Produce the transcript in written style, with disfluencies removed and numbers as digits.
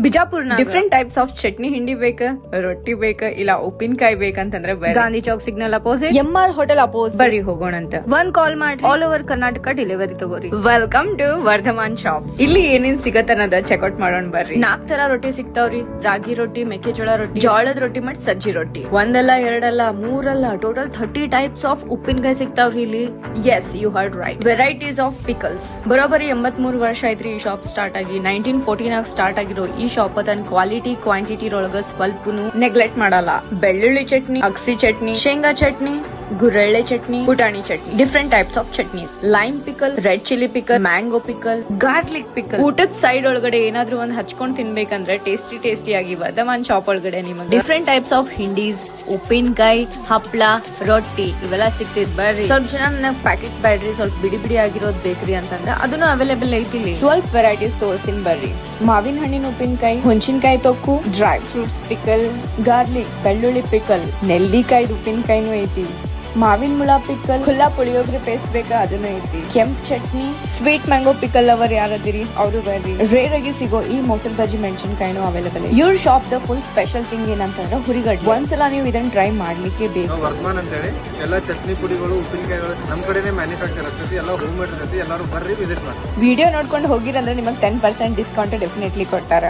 ಬಿಜಾಪುರ್ನ different types of chutney ಹಿಂಡಿ ಬೇಕ, ರೊಟ್ಟಿ ಬೇಕ, ಇಲ್ಲ ಉಪ್ಪಿನಕಾಯಿ ಬೇಕಂತಂದ್ರೆ Gandhi Chowk signal opposite MR hotel opposite ಬರ್ರಿ ಹೋಗೋಣ ಅಂತ. ಒಂದ್ ಕಾಲ್ ಮಾಡಿ ಆಲ್ ಓವರ್ ಕರ್ನಾಟಕ ಡೆಲಿವರಿ ತಗೋರಿ. Welcome to Vardhaman shop. ಇಲ್ಲಿ ಏನೇನ್ ಸಿಗತ್ತನ್ನೋದ ಚೆಕ್ಔಟ್ ಮಾಡೋಣ ಬರ್ರಿ. 4 ತರ ರೊಟ್ಟಿ ಸಿಗ್ತಾವ್ರಿ. ರಾಗಿ ರೊಟ್ಟಿ, ಮೆಕ್ಕೆಜೋಳ ರೊಟ್ಟಿ, ಜೋಳದ ರೊಟ್ಟಿ ಮತ್ ಸಜ್ಜಿ ರೊಟ್ಟಿ. ಒಂದಲ್ಲ ಎರಡಲ್ಲ ಮೂರಲ್ಲ ಟೋಟಲ್ 30 ಟೈಪ್ಸ್ ಆಫ್ ಉಪ್ಪಿನಕಾಯಿ ಸಿಗ್ತಾವ್ರಿ ಇಲ್ಲಿ. As you heard right. Varieties of pickles. ಬರೋಬರಿ 83 ವರ್ಷ ಐತ್ರಿ ಈ ಶಾಪ್ ಸ್ಟಾರ್ಟ್ ಆಗಿ. 1949 ಸ್ಟಾರ್ಟ್ ಆಗಿರೋ ಈ ಶಾಪ್ ತನ್ನ ಕ್ವಾಲಿಟಿ ಕ್ವಾಂಟಿಟಿ ಒಳಗ ಸ್ವಲ್ಪನು ನೆಗ್ಲೆಕ್ಟ್ ಮಾಡಲ್ಲ. ಬೆಳ್ಳುಳ್ಳಿ ಚಟ್ನಿ, ಅಗಸಿ ಚಟ್ನಿ, ಶೇಂಗಾ ಚಟ್ನಿ, ಗುರೆಳ್ಳೆ ಚಟ್ನಿ, ಪುಟಾಣಿ chutney, different types of chutney, lime pickle, red chilli pickle, mango pickle, garlic pickle. ಊಟದ ಸೈಡ್ ಒಳಗಡೆ ಏನಾದ್ರೂ ಒಂದ್ ಹಚ್ಕೊಂಡ್ ತಿನ್ಬೇಕಂದ್ರೆ ಟೇಸ್ಟಿ ಆಗಿ ವರ್ಧಮಾನ್ ಶಾಪ್ ಒಳಗಡೆ ನಿಮಗೆ ಡಿಫ್ರೆಂಟ್ ಟೈಪ್ಸ್ ಆಫ್ ಹಿಂಡೀಸ್, ಉಪ್ಪಿನಕಾಯಿ, ಹಪ್ಳ, ರೊಟ್ಟಿ ಇವೆಲ್ಲ ಸಿಗ್ತಿದ್ ಬರ್ರಿ. ಸ್ವಲ್ಪ ಜನ ನನಗ್ ಪ್ಯಾಕೆಟ್ ಬ್ಯಾಡ್ರಿ ಸ್ವಲ್ಪ ಬಿಡಿ ಆಗಿರೋದ್ ಬೇಕ್ರಿ ಅಂತಂದ್ರೆ ಅದನ್ನು ಅವೈಲೇಬಲ್ ಐತಿ. ಸ್ವಲ್ಪ ವೆರೈಟೀಸ್ ತೋರಿಸ್ತೀನಿ ಬರ್ರಿ. ಮಾವಿನ ಹಣ್ಣಿನ ಉಪ್ಪಿನಕಾಯಿ, ಹುಣಸಿನಕಾಯಿ ತೊಕ್ಕು, ಡ್ರೈ ಫ್ರೂಟ್ಸ್ ಪಿಕಲ್, ಗಾರ್ಲಿಕ್, ಬೆಳ್ಳುಳ್ಳಿ ಪಿಕಲ್, ನೆಲ್ಲಿಕಾಯಿ ಉಪ್ಪಿನಕಾಯಿನೂ ಐತಿ, ಮಾವಿನ ಮುಳ ಪಿಕಲ್, ಖುಲ್ಲಾ ಪುಳಿಯೋಗರೆ ಪೇಸ್ಟ್ ಬೇಕಾ ಅದನ್ನ ಐತಿ, ಕೆಂಪ್ ಚಟ್ನಿ, ಸ್ವೀಟ್ ಮ್ಯಾಂಗೋ ಪಿಕಲ್ ಅವರ್ ಯಾರದಿರಿ ಅವರು ಬರ್ರಿ. ರೇರ್ ಆಗಿ ಸಿಗೋ ಈ ಮೊಸರು ಬಜ್ಜಿ ಮೆಣಸಿನಕಾಯಿನೂ ಅವೈಲೇಬಲ್. ಇವ್ರ shop the full special thing ಏನಂತಂದ್ರೆ ಹುರಿಗಡ್ಡೆ. ಒಂದ್ಸಲ ನೀವು ಇದನ್ನ ಟ್ರೈ ಮಾಡ್ಲಿಕ್ಕೆ ಬೇಕು. ವರ್ಧಮಾನ್ ಅಂತ ಹೇಳಿ ಎಲ್ಲಾ ಚಟ್ನಿ ಪುಡಿಗಳು, ಉಪ್ಪಿನಕಾಯಿಗಳು ನಮ್ ಕಡೆನೇ ಮ್ಯಾನುಫ್ಯಾಕ್ಚರ್ ಆಗ್ತೈತಿ. ಎಲ್ಲ ಹೋಮ್ ಮೇಡ್ ಇರ್ತೈತಿ. ಎಲ್ಲರೂ ಬರ್ರಿ ವಿಸಿಟ್ ಮಾಡಿ. ವಿಡಿಯೋ ನೋಡ್ಕೊಂಡು ಹೋಗಿರಂದ್ರೆ ನಿಮಗೆ 10% ಡಿಸ್ಕೌಂಟ್ ಡೆಫಿನೆಟ್ಲಿ ಕೊಡ್ತಾರ.